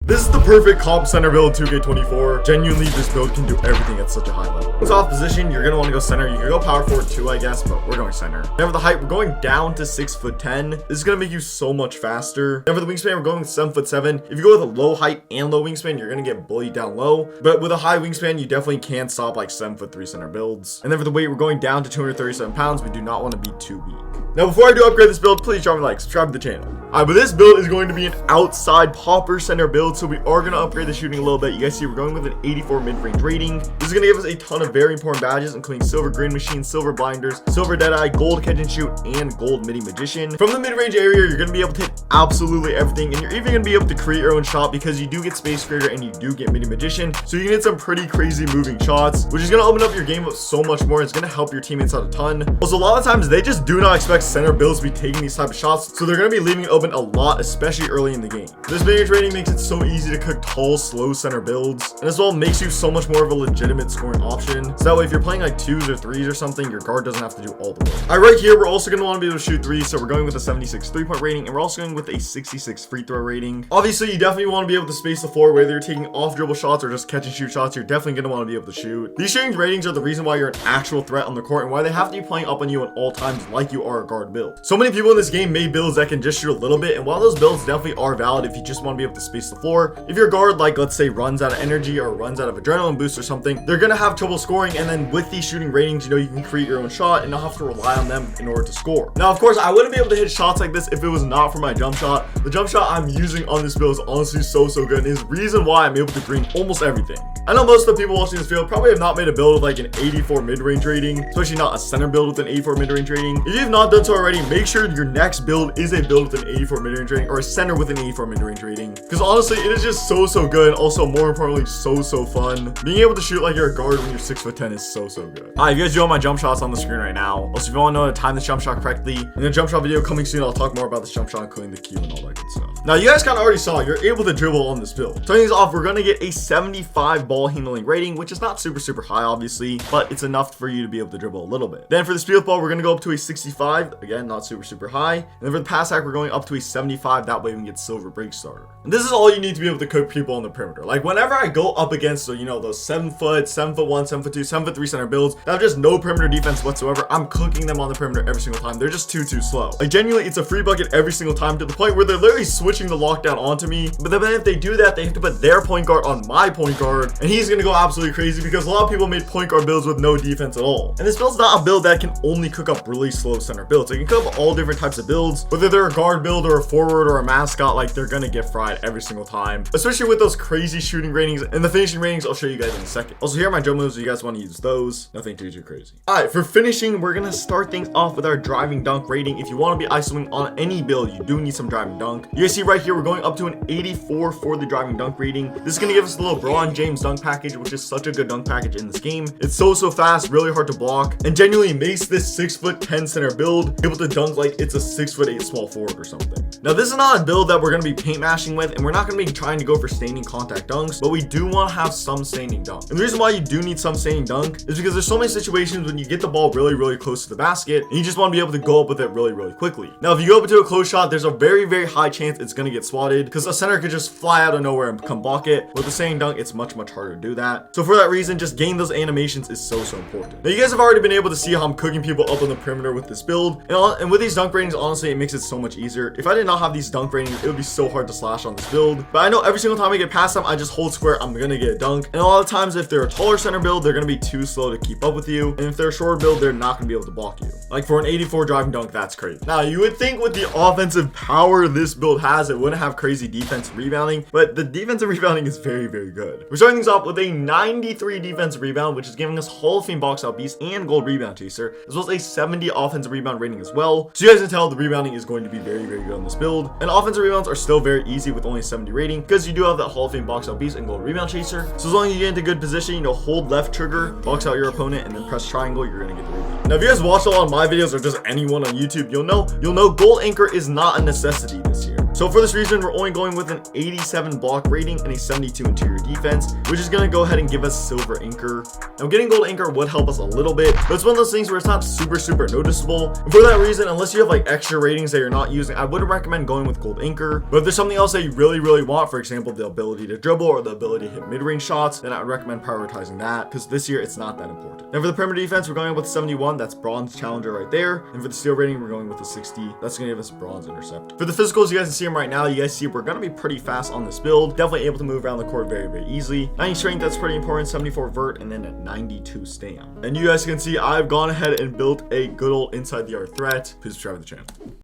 This is the perfect comp center build in 2K24. Genuinely, this build can do everything at such a high level. It's off position, you're gonna want to go center. You can go power forward too, I guess, but we're going center. Then for the height, we're going down to 6'10". This is gonna make you so much faster. Then for the wingspan, we're going with 7'7". If you go with a low height and low wingspan, you're gonna get bullied down low. But with a high wingspan, you definitely can stop like 7'3" center builds. And then for the weight, we're going down to 237 pounds. We do not want to be too weak. Now, before I do upgrade this build, please drop a like, subscribe to the channel. Alright, but this build is going to be an outside popper center build, so we are going to upgrade the shooting a little bit. You guys see we're going with an 84 mid-range rating. This is going to give us a ton of very important badges, including silver green machine, silver blinders, silver deadeye, gold catch and shoot, and gold midi magician. From the mid-range area, you're going to be able to hit absolutely everything, and you're even going to be able to create your own shot because you do get space creator and you do get midi magician, so you can hit some pretty crazy moving shots, which is going to open up your game up so much more. It's going to help your teammates out a ton. Also, a lot of times they just do not expect center builds to be taking these type of shots, so they're going to be leaving it open a lot, especially early in the game. This mid-range rating makes it so easy to cook tall, slow center builds, and as well makes you so much more of a legitimate scoring option. So that way, if you're playing like 2s or 3s or something, your guard doesn't have to do all the work. All right, right here, we're also going to want to be able to shoot 3s, so we're going with a 76 3-point rating, and we're also going with a 66 free throw rating. Obviously, you definitely want to be able to space the floor, whether you're taking off dribble shots or just catch and shoot shots. You're definitely going to want to be able to shoot. These shooting ratings are the reason why you're an actual threat on the court and why they have to be playing up on you at all times like you are a guard build. So many people in this game made builds that can just shoot a little bit, and while those builds definitely are valid if you just want to be able to space the floor, if your guard, like let's say, runs out of energy or runs out of adrenaline boost or something, they're gonna have trouble scoring. And then with these shooting ratings, you know, you can create your own shot and not have to rely on them in order to score. Now, of course, I wouldn't be able to hit shots like this if it was not for my jump shot. The jump shot I'm using on this build is honestly so good, and is the reason why I'm able to green almost everything. I know most of the people watching this video probably have not made a build with like an 84 mid-range rating, especially not a center build with an 84 mid-range rating. If you have not done so already, make sure your next build is a build with an 84 mid-range rating or a center with an 84 mid-range rating, because honestly, it is just so good. Also, more importantly, so fun. Being able to shoot like you're a guard when you're 6'10" is so good. Alright, you guys do all my jump shots on the screen right now. Also, if you want to know how to time this jump shot correctly, in the jump shot video coming soon, I'll talk more about this jump shot, including the cue and all that good stuff. Now, you guys kind of already saw you're able to dribble on this build. Starting things off, we're going to get a 75 ball handling rating, which is not super high, obviously, but it's enough for you to be able to dribble a little bit. Then for the speed with ball, we're going to go up to a 65. Again, not super high. And then for the pass hack, we're going up to a 75. That way we can get silver break starter. And this is all you need to be able to cook people on the perimeter. Like whenever I go up against, you know, those 7'1", 7'1", 7'2", 7'3" center builds that have just no perimeter defense whatsoever, I'm cooking them on the perimeter every single time. They're just too slow. Like genuinely, it's a free bucket every single time, to the point where they're literally switching the lockdown onto me. But then if they do that, they have to put their point guard on my point guard, and he's gonna go absolutely crazy because a lot of people made point guard builds with no defense at all. And this build's not a build that can only cook up really slow center builds. It can cook up all different types of builds, whether they're a guard build or a forward or a mascot. Like they're gonna get fried every single time, especially with those crazy shooting ratings and the finishing ratings I'll show you guys in a second. Also, here are my jump moves if you guys want to use those. Nothing too crazy. All right, for finishing, we're gonna start things off with our driving dunk rating. If you want to be isoing on any build, you do need some driving dunk. You guys see right here, we're going up to an 84 for the driving dunk rating. This is gonna give us the LeBron James dunk package, which is such a good dunk package in this game. It's so fast, really hard to block, and genuinely makes this 6'10" center build able to dunk like it's a 6'8" small forward or something. Now, this is not a build that we're gonna be paint mashing with, and we're not gonna be trying to go for standing contact dunks, but we do want to have some standing dunk. And the reason why you do need some standing dunk is because there's so many situations when you get the ball really close to the basket and you just want to be able to go up with it really quickly. Now, if you go up into a close shot, there's a very high chance it's going to get swatted because a center could just fly out of nowhere and come block it. With the standing dunk, it's much harder to do that. So for that reason, just getting those animations is so important. Now, you guys have already been able to see how I'm cooking people up on the perimeter with this build, and with these dunk ratings, honestly, it makes it so much easier. If I did not have these dunk ratings, it would be so hard to slash on this build, but I know every single time I get past them, I just hold square, I'm gonna get a dunk. And a lot of times, if they're a taller center build, they're gonna be too slow to keep up with you, and if they're a shorter build, they're not gonna be able to block you. Like for an 84 driving dunk, that's crazy. Now, you would think with the offensive power this build has, it wouldn't have crazy defensive rebounding, but the defensive rebounding is very good. We're starting things off with a 93 defensive rebound, which is giving us Hall of Fame box out beast and gold rebound chaser, as well as a 70 offensive rebound rating as well. So you guys can tell the rebounding is going to be very good on this build, and offensive rebounds are still very easy with only 70 rating because you do have that Hall of Fame box out beast and gold rebound chaser. So as long as you get into good position, you know, hold left trigger, box out your opponent, and then press triangle, you're gonna get the rebound. Now, if you guys watch a lot of my videos or just anyone on YouTube, you'll know goal anchor is not a necessity this year. So for this reason, we're only going with an 87 block rating and a 72 interior defense, which is going to go ahead and give us silver anchor. Now getting gold anchor would help us a little bit, but it's one of those things where it's not super noticeable. And for that reason, unless you have like extra ratings that you're not using, I wouldn't recommend going with gold anchor. But if there's something else that you really want, for example, the ability to dribble or the ability to hit mid-range shots, then I would recommend prioritizing that, because this year it's not that important. And for the perimeter defense, we're going with 71, that's bronze challenger right there. And for the steal rating, we're going with a 60, that's going to give us bronze intercept. For the physicals, you guys can see them right now. You guys see we're going to be pretty fast on this build, definitely able to move around the court very easily. 90 strength, that's pretty important, 74 vert, and then a 92 stamp. And you guys can see I've gone ahead and built a good old inside the arc threat. Please subscribe to the channel.